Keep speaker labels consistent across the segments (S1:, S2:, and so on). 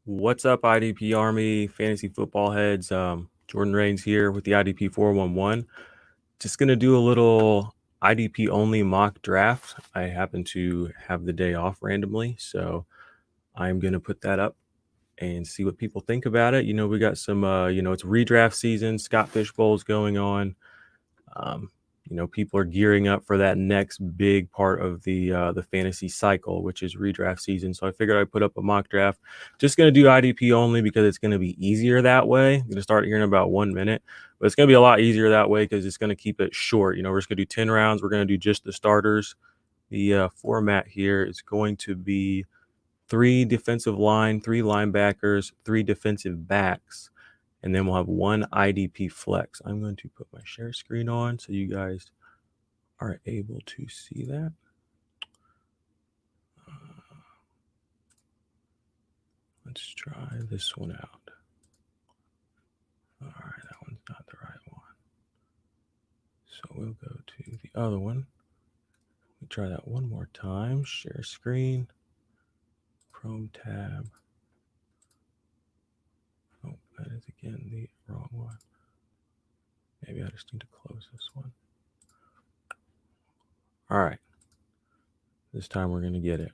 S1: What's up, IDP Army, fantasy football heads? Jordan Rains here with the IDP 411. Just going to do a little IDP only mock draft. I happen to have the day off randomly, so I'm going to put that up and see what people think about it. We got some, it's redraft season, Scott Fish Bowl's going on. People are gearing up for that next big part of the fantasy cycle, which is redraft season. So I figured I'd put up a mock draft. Just going to do IDP only because it's going to be easier that way. I'm going to start here in about 1 minute, but it's going to be a lot easier that way because it's going to keep it short. We're just going to do 10 rounds. We're going to do just the starters. The format here is going to be 3 defensive line, 3 linebackers, 3 defensive backs, and then we'll have 1 IDP flex. I'm going to put my share screen on so you guys are able to see that. Let's try this one out. All right, that one's not the right one. So we'll go to the other one. We try that one more time. Share screen. Chrome tab. Oh, that is again the wrong one. Maybe I just need to close this one. All right. This time we're going to get it.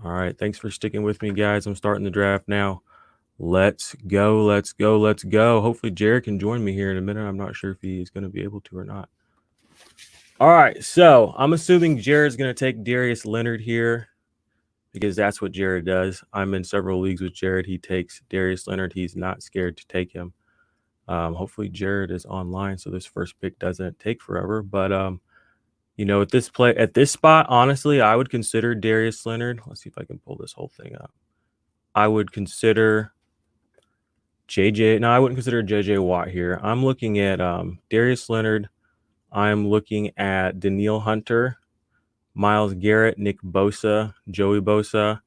S1: All right. Thanks for sticking with me, guys. I'm starting the draft now. Let's go. Let's go. Let's go. Hopefully Jared can join me here in a minute. I'm not sure if he is going to be able to or not. All right. So I'm assuming Jared's going to take Darius Leonard here because that's what Jared does. I'm in several leagues with Jared. He takes Darius Leonard. He's not scared to take him. Hopefully Jared is online so this first pick doesn't take forever. But at this spot, honestly, I would consider Darius Leonard. Let's see if I can pull this whole thing up. I would consider JJ. No, I wouldn't consider JJ Watt here. I'm looking at Darius Leonard. I'm looking at Danielle Hunter, Myles Garrett, Nick Bosa, Joey Bosa.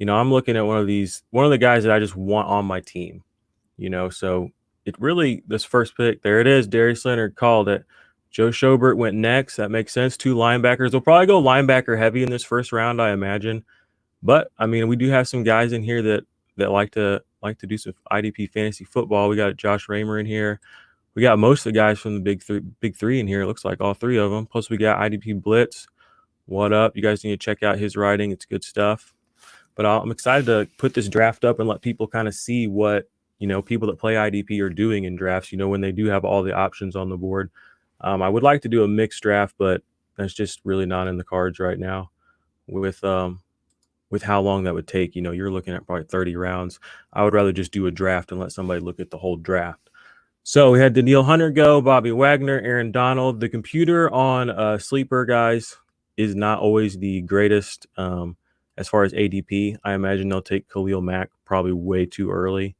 S1: I'm looking at one of the guys that I just want on my team. So it really, this first pick, there it is. Darius Leonard called it. Joe Schobert went next. That makes sense. 2 linebackers. They'll probably go linebacker heavy in this first round, I imagine. But I mean, we do have some guys in here that like to do some IDP fantasy football. We got Josh Raymer in here. We got most of the guys from the big three in here. It looks like all 3 of them. Plus we got IDP Blitz. What up? You guys need to check out his writing. It's good stuff. But I'm excited to put this draft up and let people kind of see what people that play IDP are doing in drafts. When they do have all the options on the board. I would like to do a mixed draft, but that's just really not in the cards right now. With how long that would take, you're looking at probably 30 rounds. I would rather just do a draft and let somebody look at the whole draft. So we had Danielle Hunter go, Bobby Wagner, Aaron Donald. The computer on Sleeper, guys, is not always the greatest as far as ADP. I imagine they'll take Khalil Mack probably way too early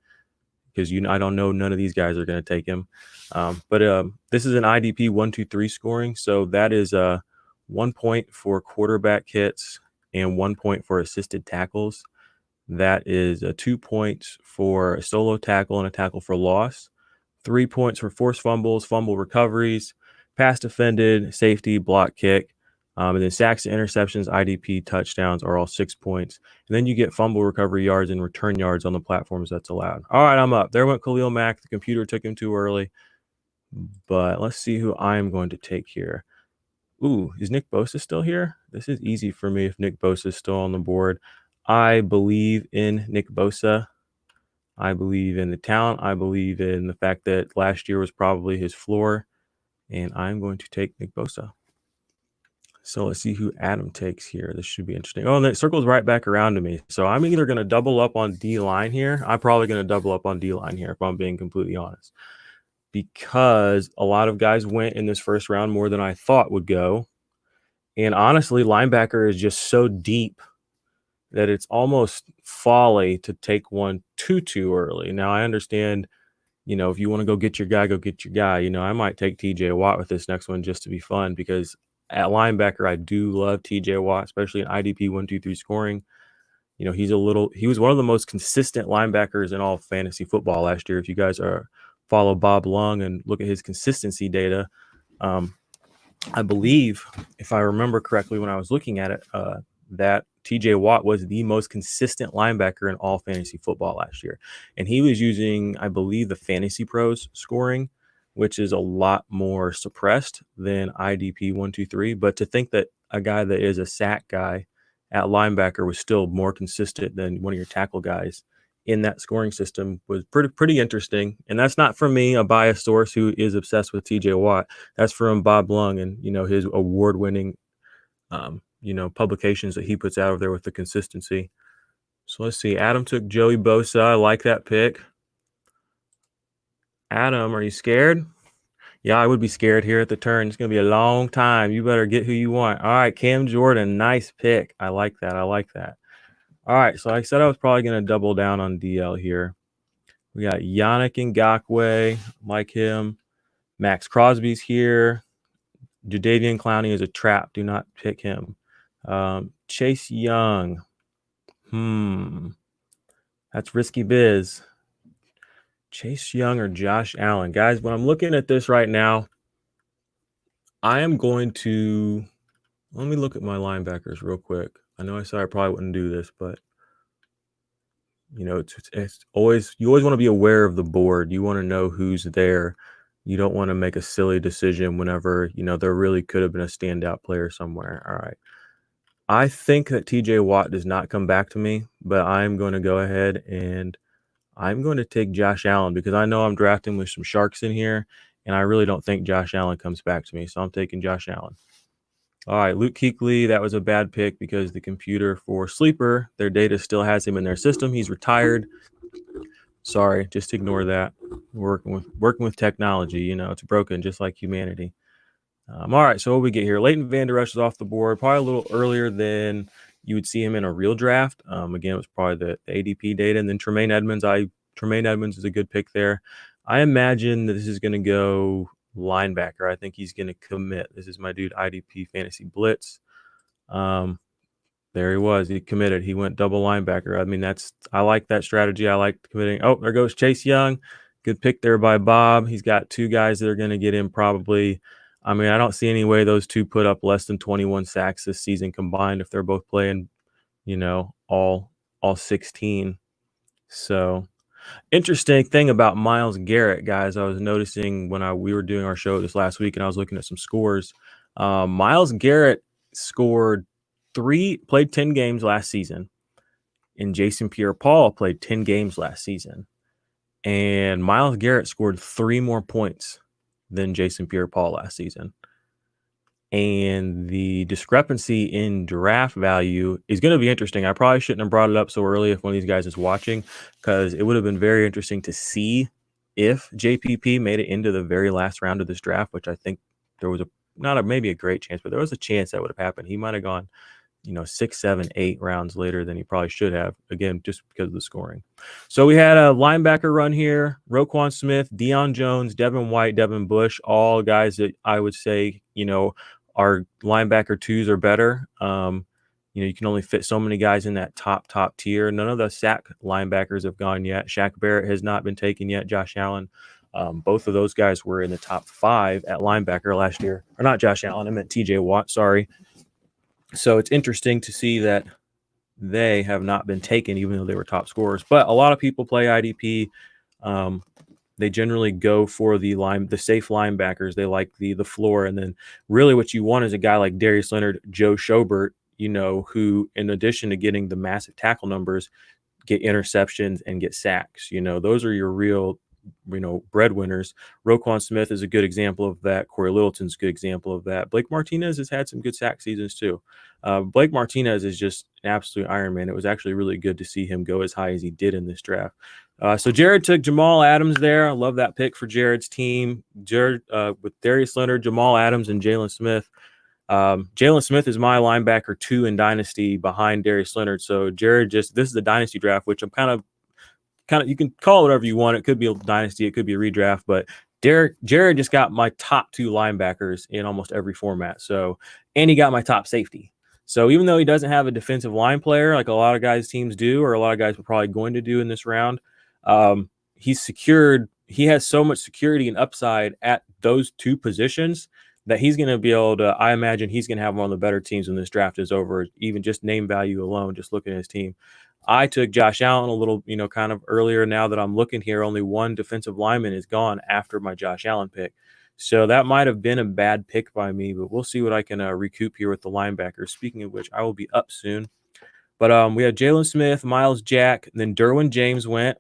S1: because I don't know, none of these guys are going to take him. But this is an IDP 1-2-3 scoring. So that is 1 point for quarterback hits and 1 point for assisted tackles. That is 2 points for a solo tackle and a tackle for loss. 3 points for forced fumbles, fumble recoveries, pass defended, safety, block kick. And then sacks and interceptions, IDP touchdowns are all 6 points. And then you get fumble recovery yards and return yards on the platforms that's allowed. All right, I'm up. There went Khalil Mack. The computer took him too early. But let's see who I'm going to take here. Ooh, is Nick Bosa still here? This is easy for me if Nick Bosa is still on the board. I believe in Nick Bosa. I believe in the talent. I believe in the fact that last year was probably his floor. And I'm going to take Nick Bosa. So let's see who Adam takes here. This should be interesting. Oh, and it circles right back around to me. So I'm either going to double up on D-line here. I'm probably going to double up on D-line here if I'm being completely honest. Because a lot of guys went in this first round more than I thought would go. And honestly, linebacker is just so deep that it's almost folly to take one too early. Now, I understand, if you want to go get your guy, go get your guy. I might take TJ Watt with this next one just to be fun because at linebacker, I do love TJ Watt, especially in IDP 1-2-3 scoring. He was one of the most consistent linebackers in all of fantasy football last year. If you guys follow Bob Lung and look at his consistency data, I believe, if I remember correctly, when I was looking at it, that TJ Watt was the most consistent linebacker in all fantasy football last year. And he was using, I believe, the Fantasy Pros scoring, which is a lot more suppressed than IDP 123. But to think that a guy that is a sack guy at linebacker was still more consistent than one of your tackle guys in that scoring system was pretty interesting. And that's not from me, a biased source who is obsessed with TJ Watt. That's from Bob Lung and, his award-winning, publications that he puts out there with the consistency. So let's see. Adam took Joey Bosa. I like that pick. Adam, are you scared? Yeah, I would be scared here at the turn. It's going to be a long time. You better get who you want. All right, Cam Jordan, nice pick. I like that. All right, so like I said, I was probably going to double down on DL here. We got Yannick Ngakoue, like him. Max Crosby's here. Jadeveon Clowney is a trap. Do not pick him. Chase Young. That's risky biz. Chase Young or Josh Allen. Guys, when I'm looking at this right now, I am going to... Let me look at my linebackers real quick. I know I said I probably wouldn't do this, but it's always, you always want to be aware of the board. You want to know who's there. You don't want to make a silly decision whenever, there really could have been a standout player somewhere. All right. I think that TJ Watt does not come back to me, but I'm going to go ahead and I'm going to take Josh Allen because I know I'm drafting with some sharks in here, and I really don't think Josh Allen comes back to me. So I'm taking Josh Allen. All right, Luke Kuechly, that was a bad pick because the computer for Sleeper, their data still has him in their system. He's retired. Sorry, just ignore that. Working with technology, it's broken just like humanity. All right, so what we get here? Leighton Vander Esch is off the board, probably a little earlier than you would see him in a real draft. Again, it was probably the ADP data. And then Tremaine Edmonds is a good pick there. I imagine that this is going to go linebacker. I think he's going to commit. This is my dude, IDP Fantasy Blitz. There he was. He committed. He went double linebacker. I mean, I like that strategy. I like committing. Oh, there goes Chase Young. Good pick there by Bob. He's got two guys that are going to get in probably. I mean, I don't see any way those two put up less than 21 sacks this season combined if they're both playing, all 16. So, interesting thing about Myles Garrett, guys, I was noticing when we were doing our show this last week and I was looking at some scores. Myles Garrett played 10 games last season, and Jason Pierre-Paul played 10 games last season. And Myles Garrett scored 3 more points than Jason Pierre-Paul last season. And the discrepancy in draft value is going to be interesting. I probably shouldn't have brought it up so early if one of these guys is watching, because it would have been very interesting to see if JPP made it into the very last round of this draft, which I think there was maybe a great chance, but there was a chance that would have happened. He might have gone 6, 7, 8 rounds later than he probably should have, again, just because of the scoring. So we had a linebacker run here. Roquan Smith, Deion Jones, Devin White, Devin Bush, all guys that I would say, our linebacker 2s are better. You can only fit so many guys in that top tier. None of the sack linebackers have gone yet. Shaq Barrett has not been taken yet. Josh Allen. Both of those guys were in the top 5 at linebacker last year. Or not Josh Allen, I meant TJ Watt, sorry. So it's interesting to see that they have not been taken, even though they were top scorers. But a lot of people play IDP. They generally go for the safe linebackers. They like the floor. And then really what you want is a guy like Darius Leonard, Joe Schobert, who, in addition to getting the massive tackle numbers, get interceptions and get sacks. Those are your real breadwinners. Roquan Smith is a good example of that. Corey Littleton's a good example of that. Blake Martinez has had some good sack seasons too. Blake Martinez is just an absolute Iron Man. It was actually really good to see him go as high as he did in this draft. So Jared took Jamal Adams there. I love that pick for Jared's team. Jared with Darius Leonard, Jamal Adams, and Jalen Smith. Jalen Smith is my linebacker 2 in Dynasty behind Darius Leonard. So Jared this is a Dynasty draft, which I'm kind of, you can call it whatever you want. It could be a Dynasty, it could be a redraft, but Jared just got my top 2 linebackers in almost every format. So, and he got my top safety. So even though he doesn't have a defensive line player like a lot of guys' teams do, or a lot of guys were probably going to do in this round, he's secured. He has so much security and upside at those 2 positions that he's going to be able to, I imagine he's going to have one of the better teams when this draft is over, even just name value alone, just looking at his team. I took Josh Allen a little, kind of earlier. Now that I'm looking here, only one defensive lineman is gone after my Josh Allen pick. So that might have been a bad pick by me, but we'll see what I can recoup here with the linebackers. Speaking of which, I will be up soon. But we had Jalen Smith, Miles Jack, and then Derwin James went.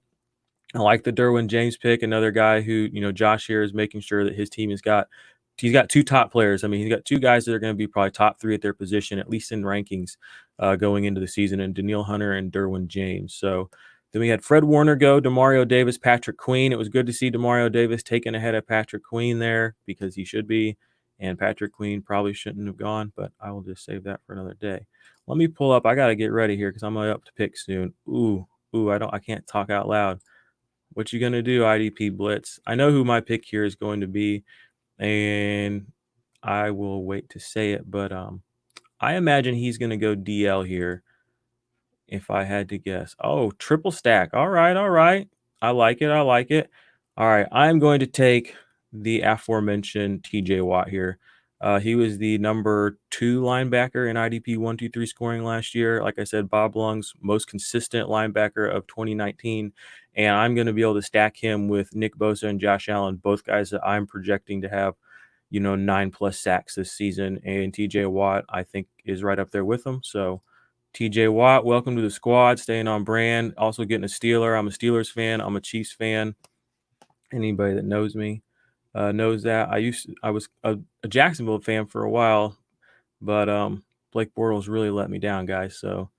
S1: I like the Derwin James pick. Another guy who, Josh here is making sure that his team he's got two top players. I mean, he's got two guys that are going to be probably top three at their position, at least in rankings going into the season, and Daniil Hunter and Derwin James. So then we had Fred Warner go, Demario Davis, Patrick Queen. It was good to see Demario Davis taken ahead of Patrick Queen there because he should be. And Patrick Queen probably shouldn't have gone, but I will just save that for another day. Let me pull up. I got to get ready here because I'm up to pick soon. Ooh, I can't talk out loud. What you going to do, IDP Blitz? I know who my pick here is going to be, and I will wait to say it, but I imagine he's going to go DL here if I had to guess. Oh, triple stack. All right. I like it. All right, I'm going to take the aforementioned TJ Watt here. He was the number 2 linebacker in IDP 1-2-3 scoring last year. Like I said, Bob Lung's most consistent linebacker of 2019. And I'm going to be able to stack him with Nick Bosa and Josh Allen, both guys that I'm projecting to have, 9+ sacks this season. And TJ Watt, I think, is right up there with them. So TJ Watt, welcome to the squad, staying on brand. Also getting a Steeler. I'm a Steelers fan. I'm a Chiefs fan. Anybody that knows me knows that. I was a Jacksonville fan for a while, but Blake Bortles really let me down, guys. So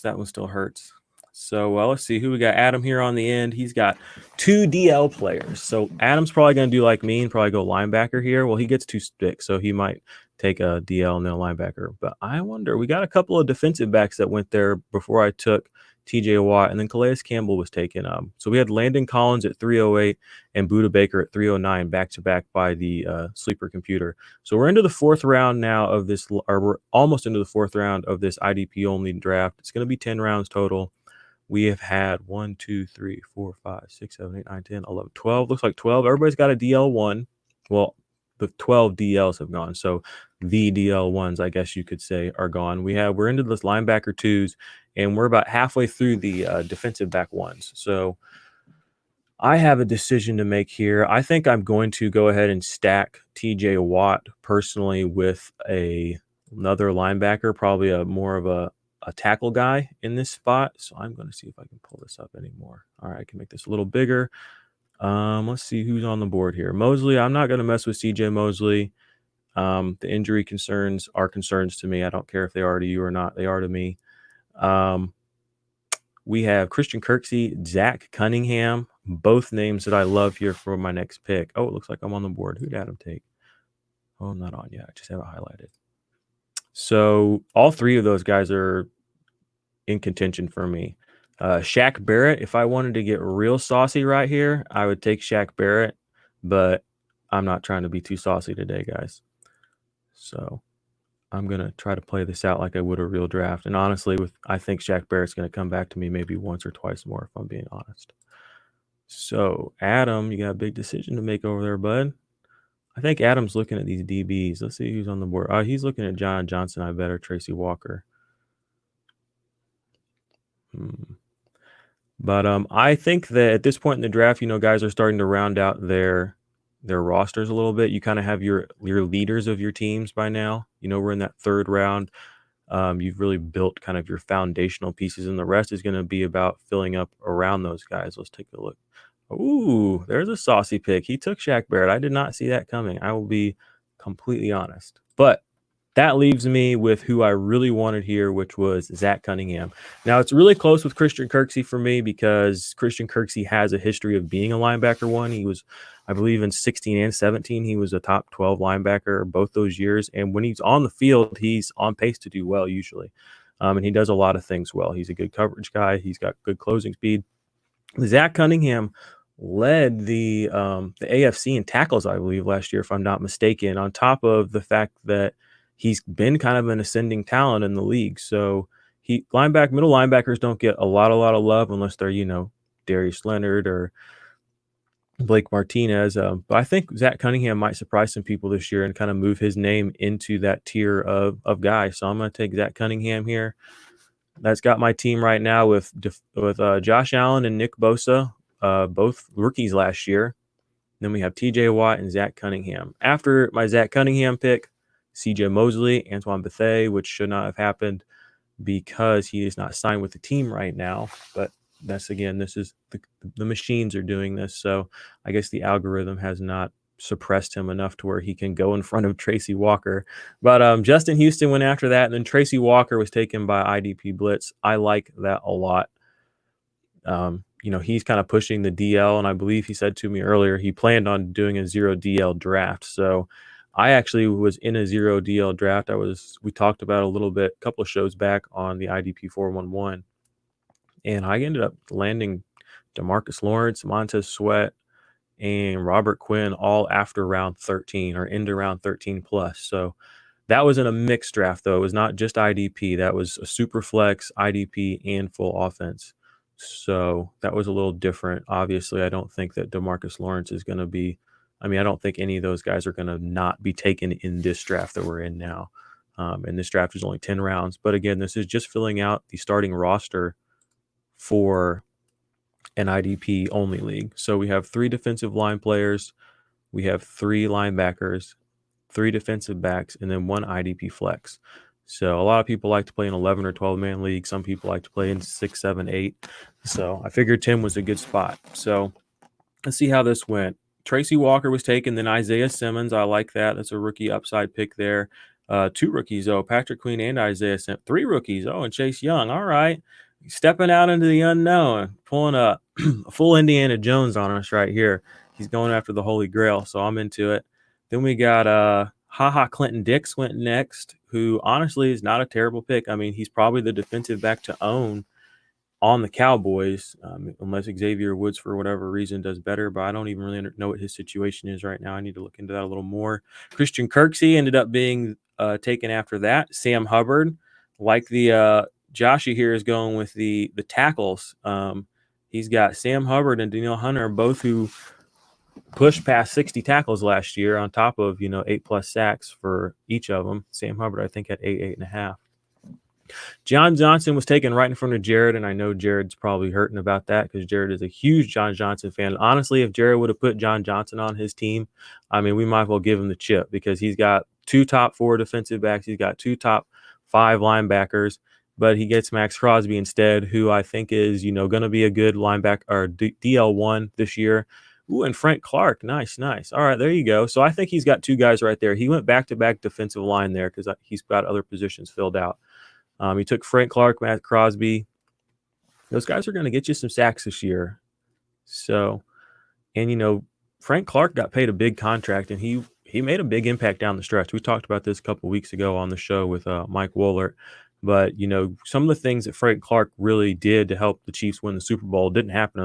S1: that one still hurts. So let's see who we got. Adam here on the end. He's got 2 DL players. So Adam's probably going to do like me and probably go linebacker here. Well, he gets 2 sticks, so he might take a DL and then a linebacker. But I wonder, we got a couple of defensive backs that went there before I took TJ Watt, and then Calais Campbell was taken. So we had Landon Collins at 308 and Buda Baker at 309 back-to-back by the sleeper computer. So we're into the 4th round now of this, or we're almost into the 4th round of this IDP only draft. It's going to be 10 rounds total. We have had 1, 2, 3, 4, 5, 6, 7, 8, 9, 10, 11, 12. Looks like 12. Everybody's got a DL1. Well, the 12 DLs have gone. So the DL1s, I guess you could say, are gone. We're into this linebacker 2s, and we're about halfway through the defensive back 1s. So I have a decision to make here. I think I'm going to go ahead and stack TJ Watt personally with another linebacker, probably more of a tackle guy in this spot. So I'm going to see if I can pull this up anymore. All right, I can make this a little bigger. Let's see who's on the board here. Mosley. I'm not going to mess with CJ Mosley. The injury concerns are concerns to me. I don't care if they are to you or not. They are to me. We have Christian Kirksey, Zach Cunningham, both names that I love here for my next pick. Oh, it looks like I'm on the board. Who did Adam take? Oh, I'm not on yet. I just have it highlighted. So all 3 of those guys are in contention for me. Shaq Barrett, if I wanted to get real saucy right here, I would take Shaq Barrett, but I'm not trying to be too saucy today, guys. So I'm going to try to play this out like I would a real draft. And honestly, I think Shaq Barrett's going to come back to me maybe once or twice more, if I'm being honest. So Adam, you got a big decision to make over there, bud. I think Adam's looking at these DBs. Let's see who's on the board. He's looking at John Johnson, I bet, or Tracy Walker. But I think that at this point in the draft, guys are starting to round out their rosters a little bit. You kind of have your leaders of your teams by now. We're in that 3rd round. You've really built kind of your foundational pieces, and the rest is going to be about filling up around those guys. Let's take a look. Ooh, there's a saucy pick. He took Shaq Barrett. I did not see that coming. I will be completely honest. But that leaves me with who I really wanted here, which was Zach Cunningham. Now, it's really close with Christian Kirksey for me because Christian Kirksey has a history of being a linebacker 1. He was, I believe, in 16 and 17, he was a top 12 linebacker both those years. And when he's on the field, he's on pace to do well usually. And he does a lot of things well. He's a good coverage guy. He's got good closing speed. Zach Cunningham led the AFC in tackles, I believe, last year, if I'm not mistaken, on top of the fact that he's been kind of an ascending talent in the league. So middle linebackers don't get a lot of love unless they're, Darius Leonard or Blake Martinez. But I think Zach Cunningham might surprise some people this year and kind of move his name into that tier of guys. So I'm going to take Zach Cunningham here. That's got my team right now with Josh Allen and Nick Bosa, both rookies last year. Then we have TJ Watt and Zach Cunningham. After my Zach Cunningham pick, CJ Mosley, Antoine Bethea, which should not have happened because he is not signed with the team right now. But this is the machines are doing this. So I guess the algorithm has not suppressed him enough to where he can go in front of Tracy Walker. But Justin Houston went after that, and then Tracy Walker was taken by IDP Blitz. I like that a lot. He's kind of pushing the DL, and I believe he said to me earlier he planned on doing a 0 DL draft. So I actually was in a 0 DL draft. We talked about a couple of shows back on the IDP 411, and I ended up landing DeMarcus Lawrence, Montez Sweat, and Robert Quinn all after round 13 or into round 13 plus. So that was in a mixed draft, though. It was not just IDP. That was a super flex, IDP, and full offense. So that was a little different. Obviously, I don't think that DeMarcus Lawrence is going to be – I don't think any of those guys are going to not be taken in this draft that we're in now. And this draft is only 10 rounds. But again, this is just filling out the starting roster for an IDP only league. So we have 3 defensive line players. We have 3 linebackers, 3 defensive backs, and then 1 IDP flex. So a lot of people like to play in 11 or 12-man league. Some people like to play in 6, 7, 8. So I figured 10 was a good spot. So let's see how this went. Tracy Walker was taken, then Isaiah Simmons. I like that. That's a rookie upside pick there. 2 rookies, though. Patrick Queen and Isaiah Simmons. 3 rookies. Oh, and Chase Young. All right. Stepping out into the unknown. Pulling a full Indiana Jones on us right here. He's going after the Holy Grail, so I'm into it. Then we got Clinton Dix went next, who honestly is not a terrible pick. He's probably the defensive back to own on the Cowboys, unless Xavier Woods, for whatever reason, does better. But I don't even really know what his situation is right now. I need to look into that a little more. Christian Kirksey ended up being taken after that. Sam Hubbard, like the Joshy here is going with the tackles. He's got Sam Hubbard and Danielle Hunter, both who pushed past 60 tackles last year on top of, 8+ sacks for each of them. Sam Hubbard, I think, had 8.5. John Johnson was taken right in front of Jared, and I know Jared's probably hurting about that because Jared is a huge John Johnson fan. Honestly, if Jared would have put John Johnson on his team, we might as well give him the chip because he's got 2 top 4 defensive backs. He's got 2 top 5 linebackers, but he gets Max Crosby instead, who I think is, going to be a good linebacker or DL1 this year. Ooh, and Frank Clark. Nice. All right, there you go. So I think he's got 2 guys right there. He went back-to-back defensive line there because he's got other positions filled out. He took Frank Clark, Matt Crosby. Those guys are going to get you some sacks this year. So, and, Frank Clark got paid a big contract, and he made a big impact down the stretch. We talked about this a couple of weeks ago on the show with Mike Wohlert. But, some of the things that Frank Clark really did to help the Chiefs win the Super Bowl didn't happen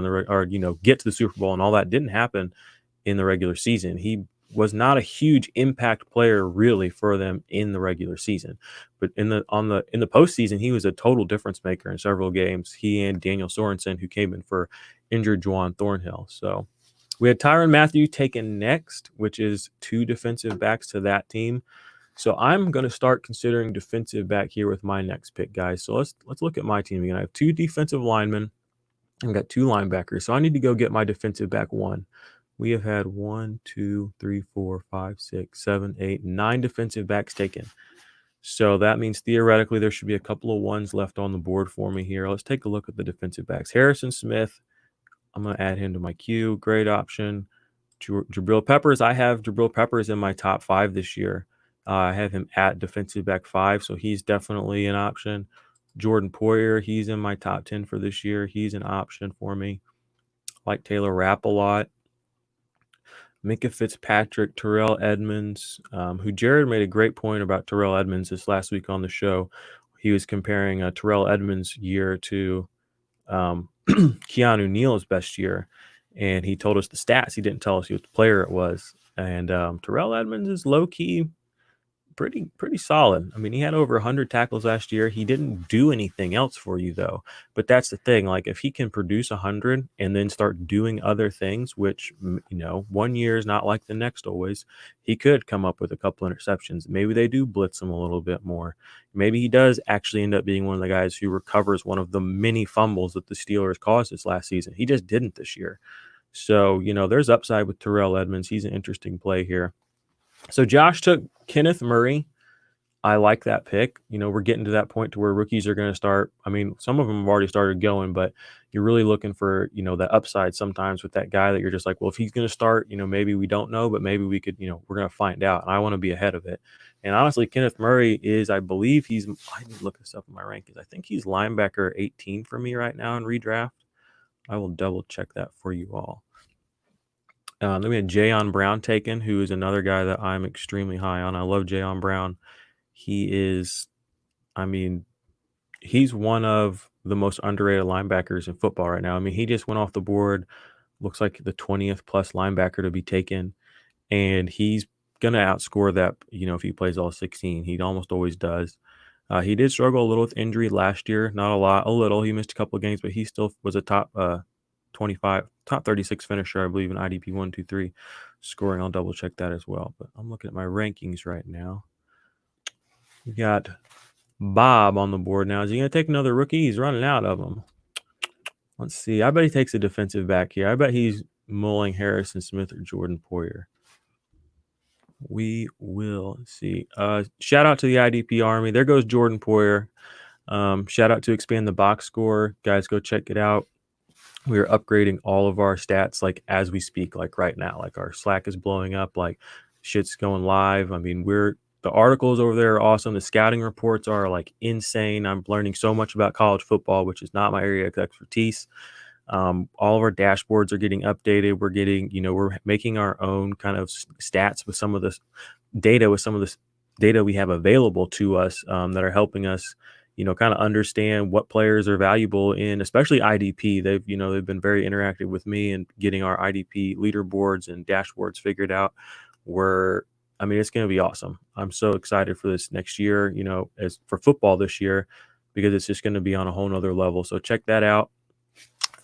S1: get to the Super Bowl, and all that didn't happen in the regular season. He was not a huge impact player really for them in the regular season, but in the postseason, he was a total difference maker in several games. He and Daniel Sorensen, who came in for injured Juwan Thornhill. So we had Tyrann Mathieu taken next, which is 2 defensive backs to that team. So I'm going to start considering defensive back here with my next pick, guys. So let's look at my team again. I have 2 defensive linemen. I've got 2 linebackers. So I need to go get my defensive back 1. We have had 1, 2, 3, 4, 5, 6, 7, 8, 9 defensive backs taken. So that means theoretically there should be a couple of 1s left on the board for me here. Let's take a look at the defensive backs. Harrison Smith, I'm going to add him to my queue. Great option. Jabril Peppers, I have Jabril Peppers in my top 5 this year. I have him at defensive back 5, so he's definitely an option. Jordan Poyer, he's in my top 10 for this year. He's an option for me. Like Taylor Rapp a lot. Minka Fitzpatrick, Terrell Edmonds, who Jared made a great point about Terrell Edmonds this last week on the show. He was comparing Terrell Edmonds' year to Keanu Neal's best year, and he told us the stats. He didn't tell us what player it was. And Terrell Edmonds is low-key pretty solid. I mean, he had over 100 tackles last year. He didn't do anything else for you though. But that's the thing. Like if he can produce 100 and then start doing other things, which 1 year is not like the next always, he could come up with a couple interceptions. Maybe they do blitz him a little bit more. Maybe he does actually end up being one of the guys who recovers one of the many fumbles that the Steelers caused this last season. He just didn't this year. So, there's upside with Terrell Edmonds. He's an interesting play here. So Josh took Kenneth Murray. I like that pick. We're getting to that point to where rookies are going to start. I mean, some of them have already started going, but you're really looking for, that upside sometimes with that guy that you're just like, well, if he's going to start, maybe we don't know, but maybe we could, we're going to find out. And I want to be ahead of it. And honestly, Kenneth Murray is, I believe I need to look this up in my rankings. I think he's linebacker 18 for me right now in redraft. I will double check that for you all. Then we had Jayon Brown taken, who is another guy that I'm extremely high on. I love Jayon Brown. He is, he's one of the most underrated linebackers in football right now. I mean, he just went off the board, looks like the 20th plus linebacker to be taken, and he's going to outscore that, if he plays all 16. He almost always does. He did struggle a little with injury last year, not a lot, a little. He missed a couple of games, but he still was a top 36 finisher, I believe, in IDP 1, 2, 3 scoring. I'll double check that as well. But I'm looking at my rankings right now. We got Bob on the board now. Is he going to take another rookie? He's running out of them. Let's see. I bet he takes a defensive back here. I bet he's mulling Harrison Smith or Jordan Poyer. We will see. Shout out to the IDP Army. There goes Jordan Poyer. Shout out to Expand the Box Score. Guys, go check it out. We are upgrading all of our stats like as we speak, like right now. Like our Slack is blowing up, like shit's going live. I mean, the articles over there are awesome. The scouting reports are like insane. I'm learning so much about college football, which is not my area of expertise. All of our dashboards are getting updated. We're getting, we're making our own kind of stats with some of this data, we have available to us that are helping us, kind of understand what players are valuable in, especially IDP. They've been very interactive with me and getting our IDP leaderboards and dashboards figured out. It's going to be awesome. I'm so excited for this next year, as for football this year, because it's just going to be on a whole nother level. So check that out.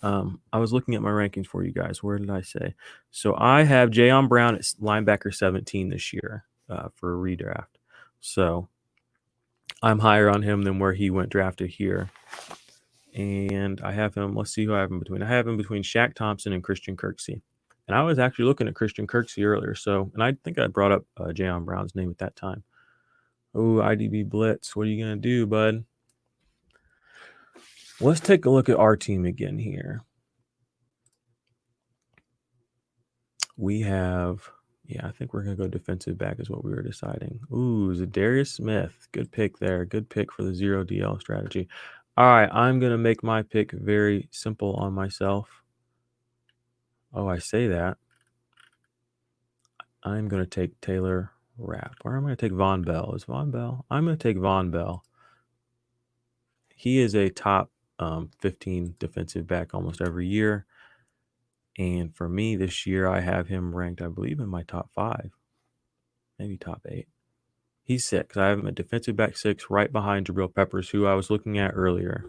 S1: I was looking at my rankings for you guys. Where did I say? So I have Jayon Brown at linebacker 17 this year for a redraft. So I'm higher on him than where he went drafted here. And I have him, let's see who I have him between. I have him between Shaq Thompson and Christian Kirksey. And I was actually looking at Christian Kirksey earlier. And I think I brought up Jayon Brown's name at that time. Oh, IDB Blitz. What are you going to do, bud? Let's take a look at our team again here. We have, I think we're going to go defensive back is what we were deciding. Ooh, Zadarius Smith. Good pick there. Good pick for the 0 DL strategy. All right, I'm going to make my pick very simple on myself. Oh, I say that. I'm going to take Taylor Rapp. Or I'm going to take Von Bell. Is Von Bell? I'm going to take Von Bell. He is a top 15 defensive back almost every year. And for me this year, I have him ranked, I believe, in my top 5, maybe top 8. He's 6. I have him at defensive back 6, right behind Jabril Peppers, who I was looking at earlier.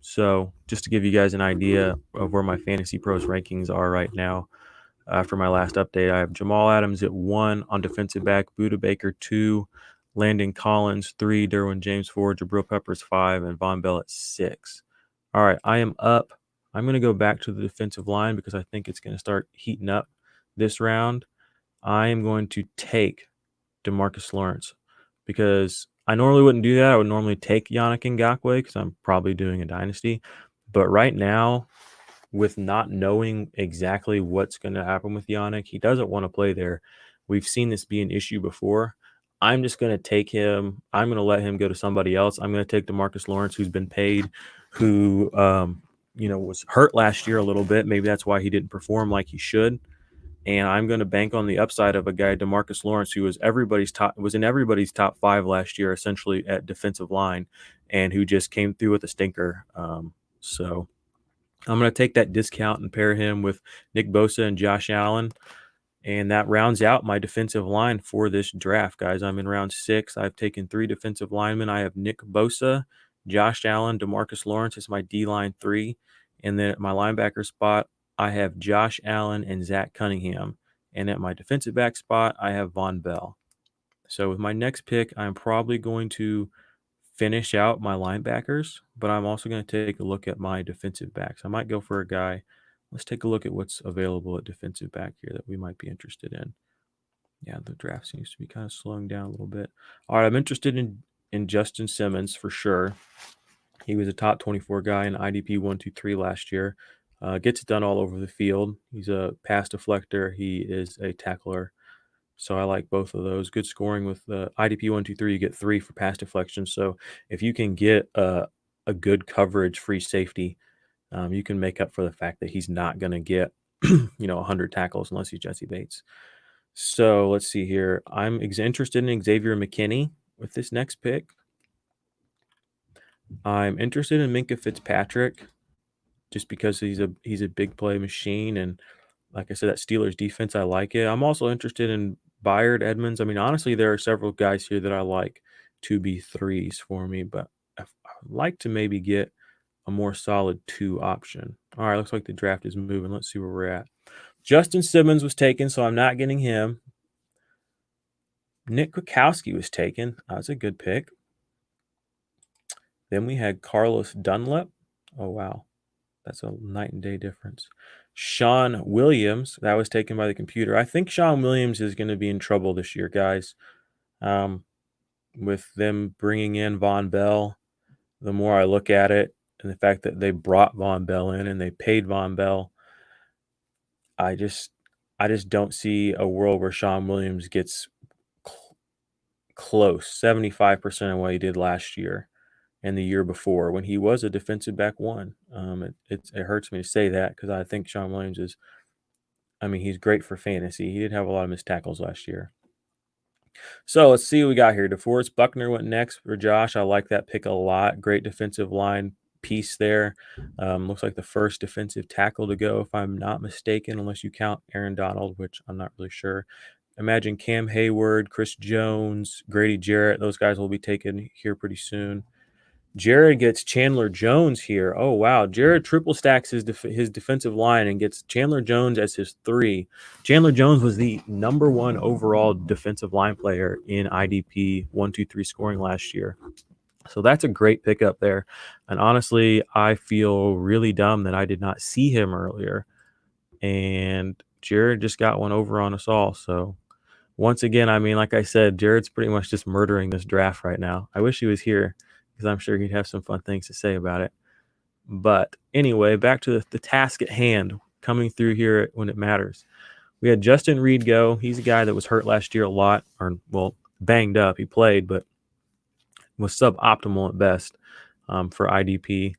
S1: So just to give you guys an idea of where my Fantasy Pros rankings are right now, after my last update, I have Jamal Adams at 1 on defensive back, Budda Baker 2, Landon Collins 3, Derwin James 4, Jabril Peppers 5, and Von Bell at 6. All right, I am up. I'm going to go back to the defensive line because I think it's going to start heating up this round. I am going to take DeMarcus Lawrence because I normally wouldn't do that. I would normally take Yannick Ngakoue because I'm probably doing a dynasty. But right now, with not knowing exactly what's going to happen with Yannick, he doesn't want to play there. We've seen this be an issue before. I'm just going to take him. I'm going to let him go to somebody else. I'm going to take DeMarcus Lawrence, who's been paid, who was hurt last year a little bit. Maybe that's why he didn't perform like he should. And I'm going to bank on the upside of a guy, DeMarcus Lawrence, who was in everybody's top 5 last year, essentially at defensive line, and who just came through with a stinker. So I'm going to take that discount and pair him with Nick Bosa and Josh Allen. And that rounds out my defensive line for this draft, guys. I'm in round 6. I've taken 3 defensive linemen. I have Nick Bosa, Josh Allen, DeMarcus Lawrence is my D-line 3. And then at my linebacker spot, I have Josh Allen and Zach Cunningham. And at my defensive back spot, I have Von Bell. So with my next pick, I'm probably going to finish out my linebackers, but I'm also going to take a look at my defensive backs. I might go for a guy. Let's take a look at what's available at defensive back here that we might be interested in. Yeah, the draft seems to be kind of slowing down a little bit. All right, I'm interested in Justin Simmons for sure. He was a top 24 guy in IDP 123 last year. Gets it done all over the field. He's a pass deflector. He is a tackler. So I like both of those. Good scoring with the IDP 123. You get 3 for pass deflection. So if you can get a good coverage free safety, you can make up for the fact that he's not going to get 100 tackles unless he's Jesse Bates. So let's see here. I'm interested in Xavier McKinney with this next pick. I'm interested in Minkah Fitzpatrick just because he's a big play machine, and like I said, that Steelers defense, I like it. I'm also interested in Byard Edmonds. I mean, honestly, there are several guys here that I like to be 3s for me, but I'd like to maybe get a more solid 2 option. All right, looks like the draft is moving. Let's see where we're at. Justin Simmons was taken, so I'm not getting him. Nick Kwiatkowski was taken. That's a good pick. Then we had Carlos Dunlap. Oh, wow. That's a night and day difference. Sean Williams, that was taken by the computer. I think Sean Williams is going to be in trouble this year, guys. With them bringing in Von Bell, the more I look at it, and the fact that they brought Von Bell in and they paid Von Bell, I just don't see a world where Sean Williams gets close, 75% of what he did last year and the year before when he was a defensive back 1. It hurts me to say that because I think Sean Williams is, he's great for fantasy. He did have a lot of missed tackles last year. So let's see what we got here. DeForest Buckner went next for Josh. I like that pick a lot. Great defensive line piece there. Looks like the first defensive tackle to go, if I'm not mistaken, unless you count Aaron Donald, which I'm not really sure. Imagine Cam Hayward, Chris Jones, Grady Jarrett. Those guys will be taken here pretty soon. Jared gets Chandler Jones here. Oh, wow. Jared triple stacks his defensive line and gets Chandler Jones as his 3. Chandler Jones was the number 1 overall defensive line player in IDP 123 scoring last year. So that's a great pickup there. And honestly, I feel really dumb that I did not see him earlier. And Jared just got one over on us all. So once again, like I said, Jared's pretty much just murdering this draft right now. I wish he was here, because I'm sure he'd have some fun things to say about it. But anyway, back to the task at hand, coming through here when it matters. We had Justin Reed go. He's a guy that was hurt last year a lot, banged up. He played, but was suboptimal at best for IDP.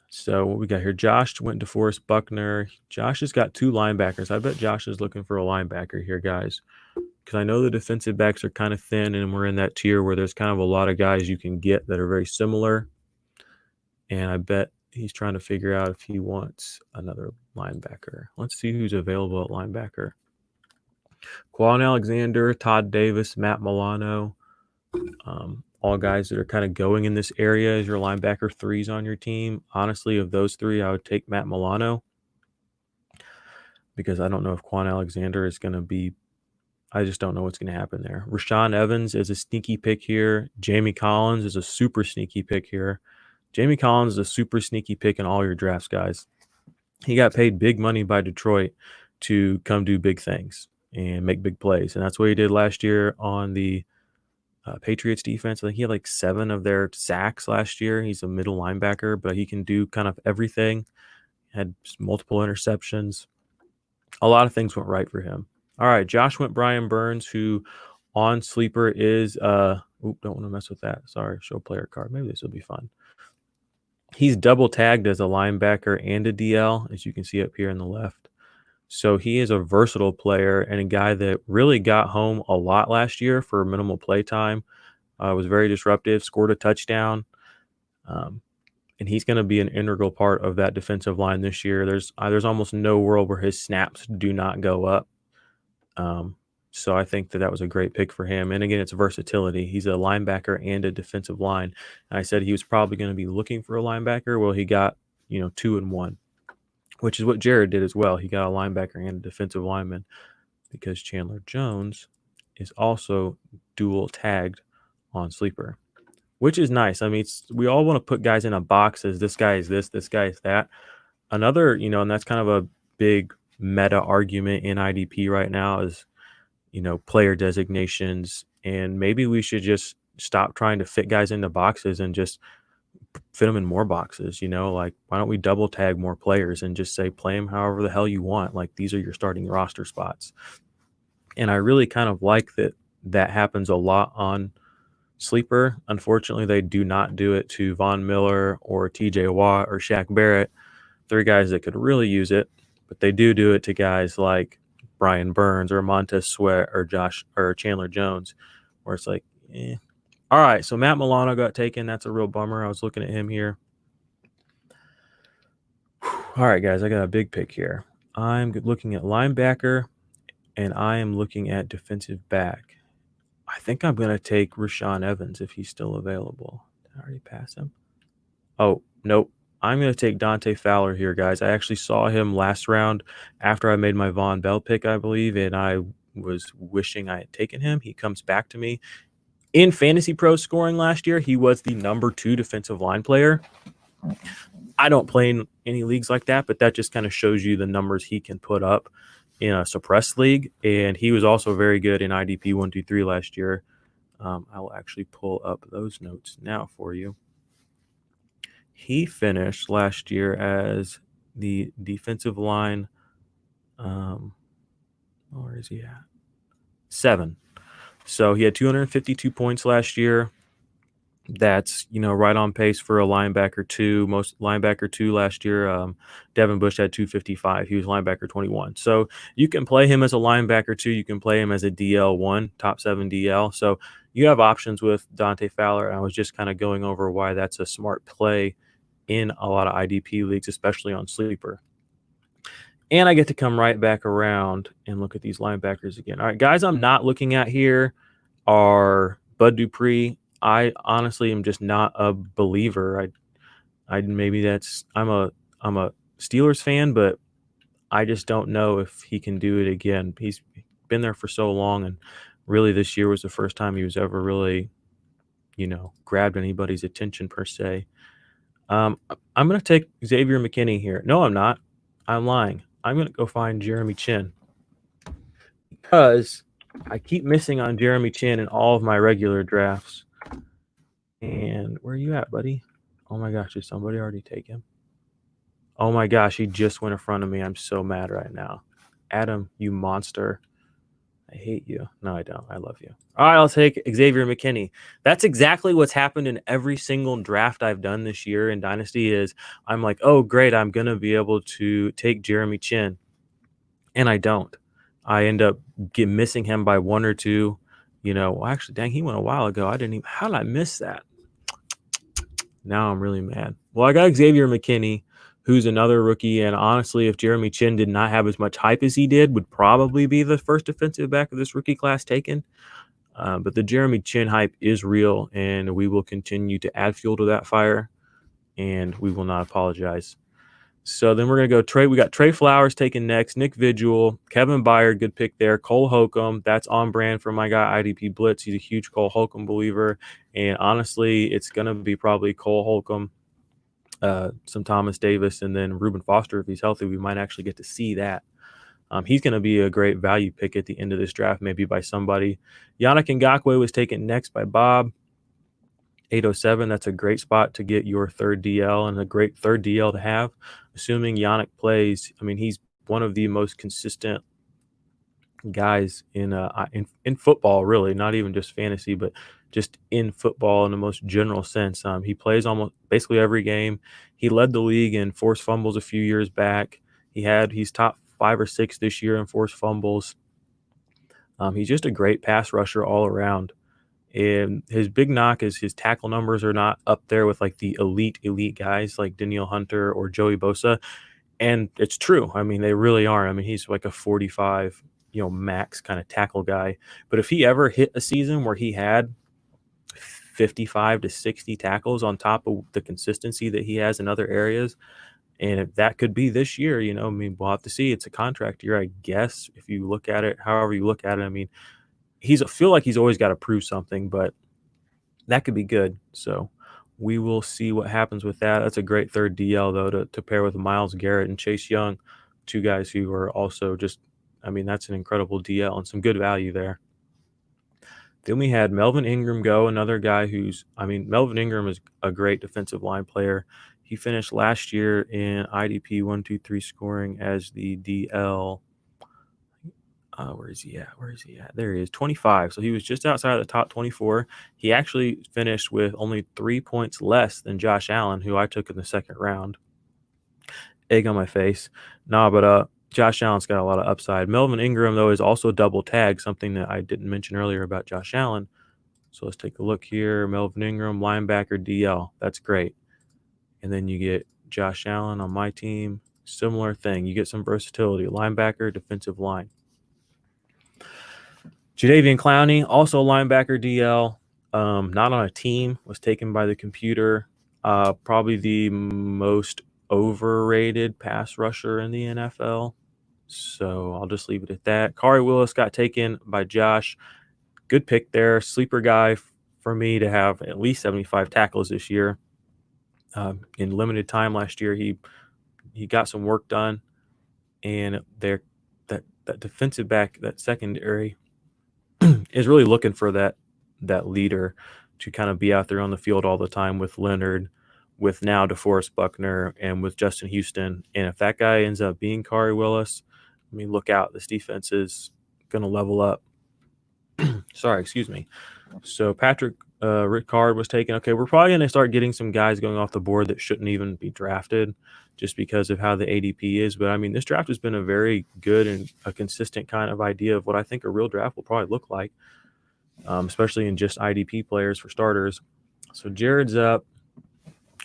S1: So what we got here, Josh went to DeForest Buckner. Josh has got 2 linebackers. I bet Josh is looking for a linebacker here, guys, because I know the defensive backs are kind of thin, and we're in that tier where there's kind of a lot of guys you can get that are very similar. And I bet he's trying to figure out if he wants another linebacker. Let's see who's available at linebacker. Quan Alexander, Todd Davis, Matt Milano, all guys that are kind of going in this area as your linebacker 3s on your team. Honestly, of those 3, I would take Matt Milano, because I don't know if Quan Alexander is going to be – I just don't know what's going to happen there. Rashaan Evans is a sneaky pick here. Jamie Collins is a super sneaky pick here. Jamie Collins is a super sneaky pick in all your drafts, guys. He got paid big money by Detroit to come do big things and make big plays. And that's what he did last year on the Patriots defense. I think he had like 7 of their sacks last year. He's a middle linebacker, but he can do kind of everything. Had multiple interceptions. A lot of things went right for him. All right, Josh went Brian Burns, who on Sleeper is don't want to mess with that. Sorry, show player card. Maybe this will be fun. He's double tagged as a linebacker and a DL, as you can see up here on the left. So he is a versatile player and a guy that really got home a lot last year for minimal play time. Was very disruptive, scored a touchdown. and he's going to be an integral part of that defensive line this year. There's almost no world where his snaps do not go up. So I think that was a great pick for him. And again, it's versatility. He's a linebacker and a defensive line. And I said he was probably going to be looking for a linebacker. Well, he got 2 in 1, which is what Jared did as well. He got a linebacker and a defensive lineman because Chandler Jones is also dual tagged on Sleeper, which is nice. I mean, we all want to put guys in a box as this guy is this guy is that. Another, and that's kind of a big meta argument in IDP right now is, player designations. And maybe we should just stop trying to fit guys into boxes and just fit them in more boxes. Like, why don't we double tag more players and just say, play them however the hell you want? Like, these are your starting roster spots. And I really kind of like that happens a lot on Sleeper. Unfortunately, they do not do it to Von Miller or TJ Watt or Shaq Barrett, 3 guys that could really use it, but they do it to guys like Brian Burns or Montez Sweat or Chandler Jones, where it's like, All right, so Matt Milano got taken. That's a real bummer. I was looking at him here. All right, guys, I got a big pick here. I'm looking at linebacker, and I am looking at defensive back. I think I'm going to take Rashaan Evans if he's still available. Did I already pass him? Oh, nope. I'm going to take Dante Fowler here, guys. I actually saw him last round after I made my Von Bell pick, I believe, and I was wishing I had taken him. He comes back to me. In Fantasy Pro scoring last year, he was the number 2 defensive line player. I don't play in any leagues like that, but that just kind of shows you the numbers he can put up in a suppressed league. And he was also very good in IDP 123 last year. I will actually pull up those notes now for you. He finished last year as the defensive line. Where is he at? 7. So he had 252 points last year. That's, right on pace for a linebacker 2. Most linebacker 2 last year. Devin Bush had 255. He was linebacker 21. So you can play him as a linebacker 2. You can play him as a DL1, top 7 DL. So you have options with Dante Fowler. I was just kind of going over why that's a smart play in a lot of IDP leagues, especially on Sleeper. And I get to come right back around and look at these linebackers again. All right, guys, I'm not looking at here are Bud Dupree. I honestly am just not a believer. I'm a Steelers fan, but I just don't know if he can do it again. He's been there for so long, and really this year was the first time he was ever really, grabbed anybody's attention per se. I'm going to take Xavier McKinney here. No, I'm not. I'm lying. I'm going to go find Jeremy Chin because I keep missing on Jeremy Chin in all of my regular drafts. And where are you at, buddy? Oh my gosh, did somebody already take him? Oh my gosh, he just went in front of me. I'm so mad right now. Adam, you monster. I hate you. No, I don't. I love you. All right, I'll take Xavier McKinney. That's exactly what's happened in every single draft I've done this year in Dynasty is I'm like, oh, great, I'm going to be able to take Jeremy Chin. And I don't. I end up missing him by 1 or 2. Well, actually, dang, he went a while ago. How did I miss that? Now I'm really mad. Well, I got Xavier McKinney, who's another rookie. And honestly, if Jeremy Chin did not have as much hype as he did, would probably be the first defensive back of this rookie class taken. But the Jeremy Chin hype is real, and we will continue to add fuel to that fire, and we will not apologize. So then we're going to go Trey. We got Trey Flowers taken next, Nick Vigil, Kevin Byard, good pick there. Cole Holcomb, that's on brand for my guy IDP Blitz. He's a huge Cole Holcomb believer. And honestly, it's going to be probably Cole Holcomb, some Thomas Davis, and then Reuben Foster. If he's healthy, we might actually get to see that. He's going to be a great value pick at the end of this draft, maybe by somebody. Yannick Ngakoue was taken next by Bob. 807, that's a great spot to get your third DL and a great third DL to have, assuming Yannick plays. I mean, he's one of the most consistent guys in football, really, not even just fantasy, but just in football in the most general sense. He plays almost basically every game. He led the league in forced fumbles a few years back. He's top 5 or 6 this year in forced fumbles. He's just a great pass rusher all around. And his big knock is his tackle numbers are not up there with like the elite guys like Danielle Hunter or Joey Bosa. And it's true. I mean, they really are. I mean, he's like a 45, max kind of tackle guy. But if he ever hit a season where he had 55 to 60 tackles on top of the consistency that he has in other areas, and if that could be this year, I mean, we'll have to see. It's a contract year, I guess, if you look at it, however you look at it. I mean, I feel like he's always got to prove something, but that could be good. So we will see what happens with that. That's a great third DL, though, to pair with Myles Garrett and Chase Young, two guys who are also just, I mean, that's an incredible DL and some good value there. Then we had Melvin Ingram go, another guy Melvin Ingram is a great defensive line player. He finished last year in IDP 1-2-3 scoring as the DL. Where is he at? There he is, 25. So he was just outside of the top 24. He actually finished with only 3 points less than Josh Allen, who I took in the second round. Egg on my face. But Josh Allen's got a lot of upside. Melvin Ingram, though, is also double tagged, something that I didn't mention earlier about Josh Allen. So let's take a look here. Melvin Ingram, linebacker, DL. That's great. And then you get Josh Allen on my team. Similar thing. You get some versatility. Linebacker, defensive line. Jadeveon Clowney, also linebacker, DL. Not on a team. Was taken by the computer. Probably the most overrated pass rusher in the NFL. So I'll just leave it at that. Kari Willis got taken by Josh. Good pick there. Sleeper guy for me to have at least 75 tackles this year. In limited time last year, he got some work done. And that defensive back, that secondary, is really looking for that leader to kind of be out there on the field all the time with Leonard, with now DeForest Buckner, and with Justin Houston. And if that guy ends up being Kari Willis, I mean, look out. This defense is going to level up. Sorry, excuse me. So Patrick Ricard was taken. Okay, we're probably going to start getting some guys going off the board that shouldn't even be drafted just because of how the ADP is. But, I mean, this draft has been a very good and a consistent kind of idea of what I think a real draft will probably look like, especially in just IDP players for starters. So Jared's up.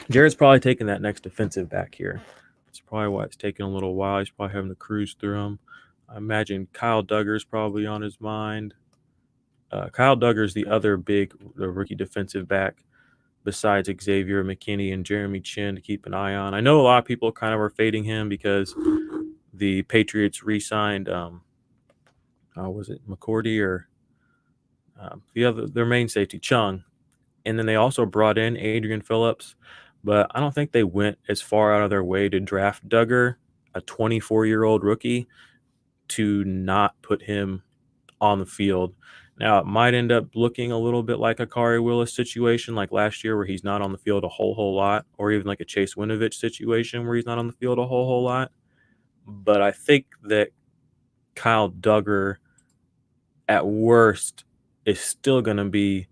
S1: Jared's probably taking that next defensive back here. That's probably why it's taking a little while. He's probably having to cruise through them. I imagine Kyle Duggar's probably on his mind. Kyle Duggar's the other the rookie defensive back besides Xavier McKinney and Jeremy Chin to keep an eye on. I know a lot of people kind of are fading him because the Patriots re-signed, was it McCourty or their main safety, Chung. And then they also brought in Adrian Phillips, but I don't think they went as far out of their way to draft Duggar, a 24-year-old rookie, to not put him on the field. Now, it might end up looking a little bit like a Kari Willis situation like last year where he's not on the field a whole lot, or even like a Chase Winovich situation where he's not on the field a whole lot. But I think that Kyle Duggar, at worst, is still going to be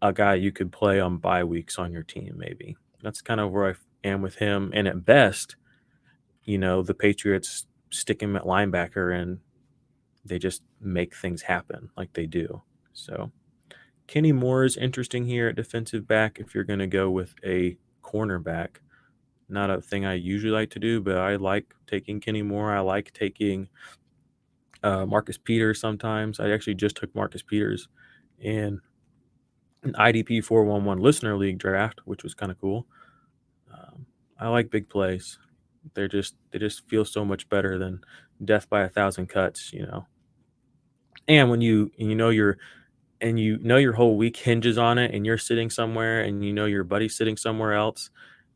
S1: a guy you could play on bye weeks on your team, maybe. That's kind of where I am with him. And at best, the Patriots stick him at linebacker and they just make things happen like they do. So Kenny Moore is interesting here at defensive back if you're going to go with a cornerback. Not a thing I usually like to do, but I like taking Kenny Moore. I like taking Marcus Peters sometimes. I actually just took Marcus Peters in an IDP 411 listener league draft, which was kind of cool. I like big plays. They just feel so much better than death by 1,000 cuts, And when you know your whole week hinges on it, and you're sitting somewhere, and your buddy's sitting somewhere else,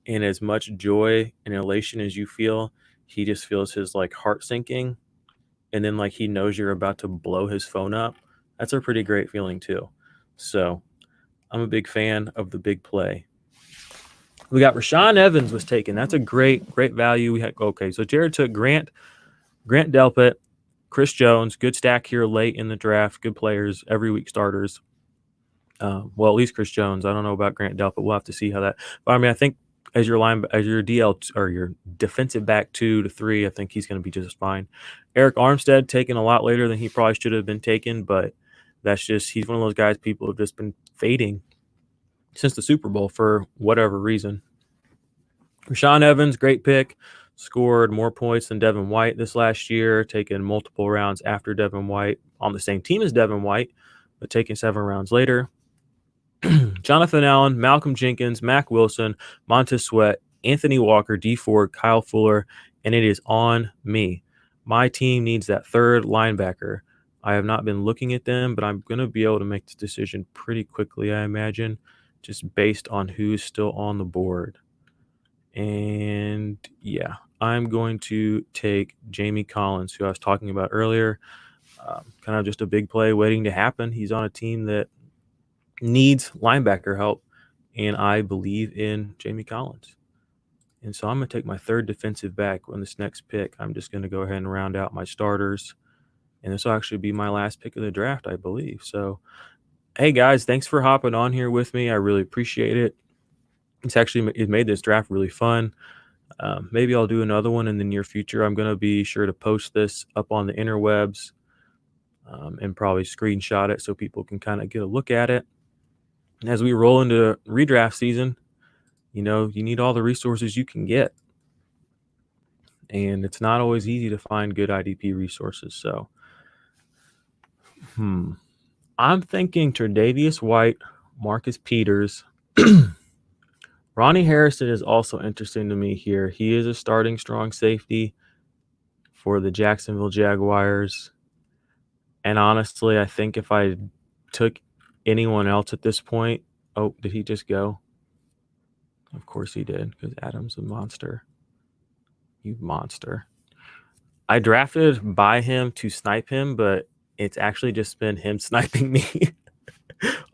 S1: and as much joy and elation as you feel, he just feels his heart sinking, and then he knows you're about to blow his phone up. That's a pretty great feeling too. So I'm a big fan of the big play. We got Rashaan Evans was taken. That's a great value. So Jared took Grant Delpit, Chris Jones, good stack here late in the draft. Good players, every week starters. Well, at least Chris Jones. I don't know about Grant Delpit. We'll have to see how that. But I mean, I think as your DL or your defensive back 2 to 3, I think he's going to be just fine. Eric Armstead taken a lot later than he probably should have been taken, but That's just, he's one of those guys people have just been fading since the Super Bowl for whatever reason. Rashaan Evans, great pick. Scored more points than Devin White this last year, taken multiple rounds after Devin White, on the same team as Devin White, but taken 7 rounds later. Jonathan Allen, Malcolm Jenkins, Mac Wilson, Montez Sweat, Anthony Walker, D Ford, Kyle Fuller, and it is on me. My team needs that third linebacker. I have not been looking at them, but I'm going to be able to make this decision pretty quickly, I imagine, just based on who's still on the board. And yeah, I'm going to take Jamie Collins, who I was talking about earlier. Kind of just a big play waiting to happen. He's on a team that needs linebacker help, and I believe in Jamie Collins. And so I'm going to take my third defensive back on this next pick. I'm just going to go ahead and round out my starters, and this will actually be my last pick of the draft, I believe. So, hey guys, thanks for hopping on here with me. I really appreciate it. It made this draft really fun. Maybe I'll do another one in the near future. I'm going to be sure to post this up on the interwebs and probably screenshot it so people can kind of get a look at it. And as we roll into redraft season, you need all the resources you can get. And it's not always easy to find good IDP resources. So, I'm thinking Tre'Davious White, Marcus Peters. Ronnie Harrison is also interesting to me here. He is a starting strong safety for the Jacksonville Jaguars. And honestly, I think if I took anyone else at this point, oh, did he just go? Of course he did, because Adam's a monster. You monster. I drafted by him to snipe him, but it's actually just been him sniping me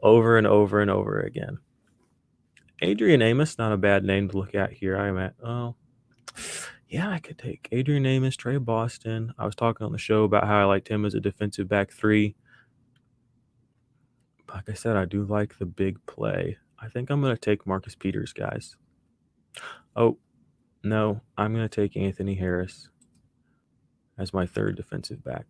S1: over and over and over again. Adrian Amos, not a bad name to look at here. I'm at, yeah, I could take Adrian Amos, Trey Boston. I was talking on the show about how I liked him as a defensive back 3. Like I said, I do like the big play. I think I'm going to take Marcus Peters, guys. Oh, no, I'm going to take Anthony Harris as my third defensive back.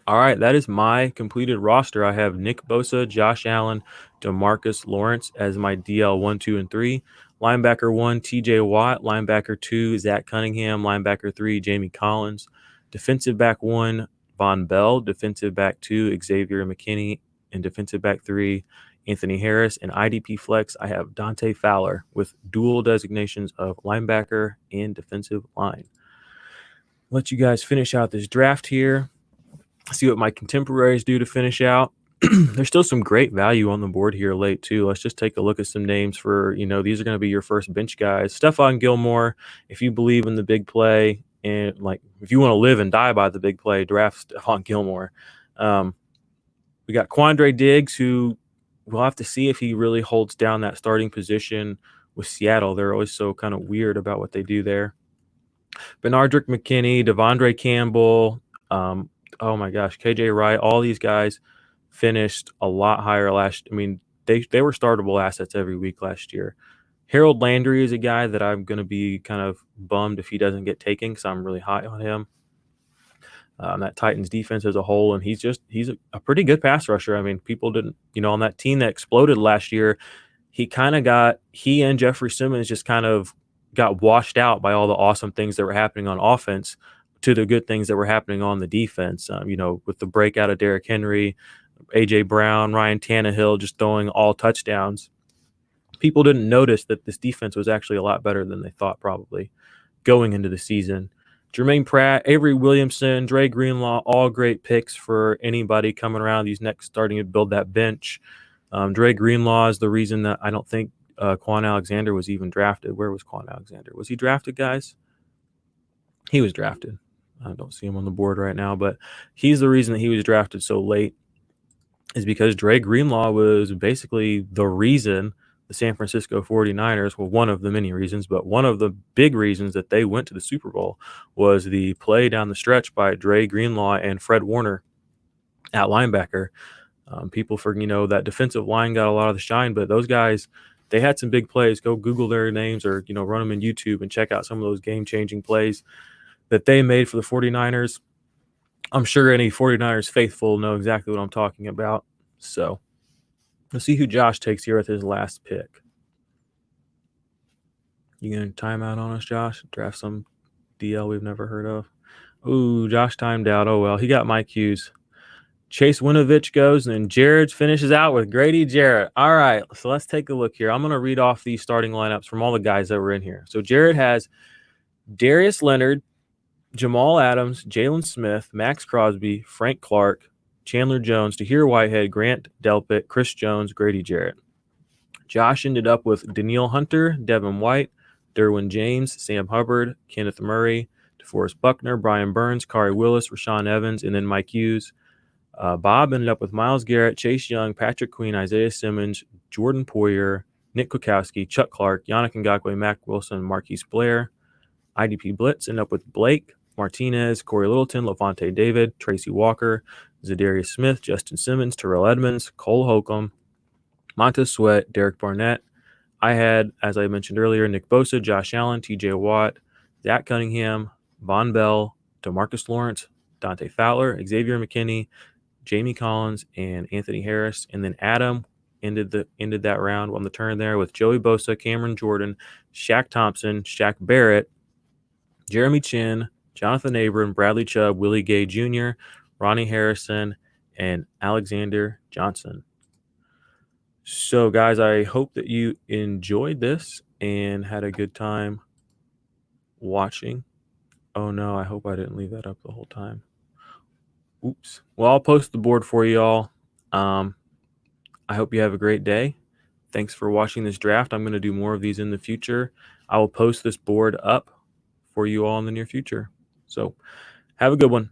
S1: All right, that is my completed roster. I have Nick Bosa, Josh Allen, DeMarcus Lawrence as my DL 1, 2, and 3. Linebacker 1, TJ Watt. Linebacker 2, Zach Cunningham. Linebacker 3, Jamie Collins. Defensive back 1, Von Bell. Defensive back 2, Xavier McKinney. And defensive back 3, Anthony Harris. And IDP flex, I have Dante Fowler with dual designations of linebacker and defensive line. Let you guys finish out this draft here. See what my contemporaries do to finish out. There's still some great value on the board here late too. Let's just take a look at some names for, these are going to be your first bench guys. Stephon Gilmore, if you believe in the big play and if you want to live and die by the big play, draft Stephon Gilmore. We got Quandre Diggs, who we'll have to see if he really holds down that starting position with Seattle. They're always so kind of weird about what they do there. Benardrick McKinney, Devondre Campbell, oh my gosh, KJ Wright, all these guys finished a lot higher they were startable assets every week last year. Harold Landry is a guy that I'm going to be kind of bummed if he doesn't get taken because I'm really high on him. That Titans defense as a whole, and he's a pretty good pass rusher. People didn't, on that team that exploded last year, he and Jeffrey Simmons just kind of got washed out by all the awesome things that were happening on offense to the good things that were happening on the defense, with the breakout of Derrick Henry, A.J. Brown, Ryan Tannehill just throwing all touchdowns. People didn't notice that this defense was actually a lot better than they thought probably going into the season. Jermaine Pratt, Avery Williamson, Dre Greenlaw, all great picks for anybody coming around these next starting to build that bench. Dre Greenlaw is the reason that I don't think Quan Alexander was even drafted. Where was Quan Alexander? Was he drafted, guys? He was drafted. I don't see him on the board right now, but he's the reason that he was drafted so late is because Dre Greenlaw was basically the reason the San Francisco 49ers, well, one of the many reasons, but one of the big reasons that they went to the Super Bowl was the play down the stretch by Dre Greenlaw and Fred Warner at linebacker. People that defensive line got a lot of the shine, but those guys, they had some big plays. Go Google their names or, run them in YouTube and check out some of those game-changing plays that they made for the 49ers. I'm sure any 49ers faithful know exactly what I'm talking about. So let's see who Josh takes here with his last pick. You gonna time out on us, Josh? Draft some DL we've never heard of. Ooh, Josh timed out. Oh well, he got Mike Hughes. Chase Winovich goes, and then Jared finishes out with Grady Jarrett. All right, so let's take a look here. I'm going to read off these starting lineups from all the guys that were in here. So Jared has Darius Leonard, Jamal Adams, Jalen Smith, Max Crosby, Frank Clark, Chandler Jones, Tahir Whitehead, Grant Delpit, Chris Jones, Grady Jarrett. Josh ended up with Daniil Hunter, Devin White, Derwin James, Sam Hubbard, Kenneth Murray, DeForest Buckner, Brian Burns, Kari Willis, Rashawn Evans, and then Mike Hughes. Bob ended up with Myles Garrett, Chase Young, Patrick Queen, Isaiah Simmons, Jordan Poyer, Nick Kwiatkowski, Chuck Clark, Yannick Ngakoue, Mac Wilson, Marquise Blair. IDP Blitz ended up with Blake Martinez, Corey Littleton, Levante David, Tracy Walker, Zadarius Smith, Justin Simmons, Terrell Edmonds, Cole Holcomb, Montez Sweat, Derek Barnett. I had, as I mentioned earlier, Nick Bosa, Josh Allen, TJ Watt, Zach Cunningham, Von Bell, DeMarcus Lawrence, Dante Fowler, Xavier McKinney, Jamie Collins, and Anthony Harris. And then Adam ended that round on the turn there with Joey Bosa, Cameron Jordan, Shaq Thompson, Shaq Barrett, Jeremy Chin, Jonathan Abram, Bradley Chubb, Willie Gay Jr., Ronnie Harrison, and Alexander Johnson. So, guys, I hope that you enjoyed this and had a good time watching. Oh, no, I hope I didn't leave that up the whole time. Oops. Well, I'll post the board for you all. I hope you have a great day. Thanks for watching this draft. I'm going to do more of these in the future. I will post this board up for you all in the near future. So have a good one.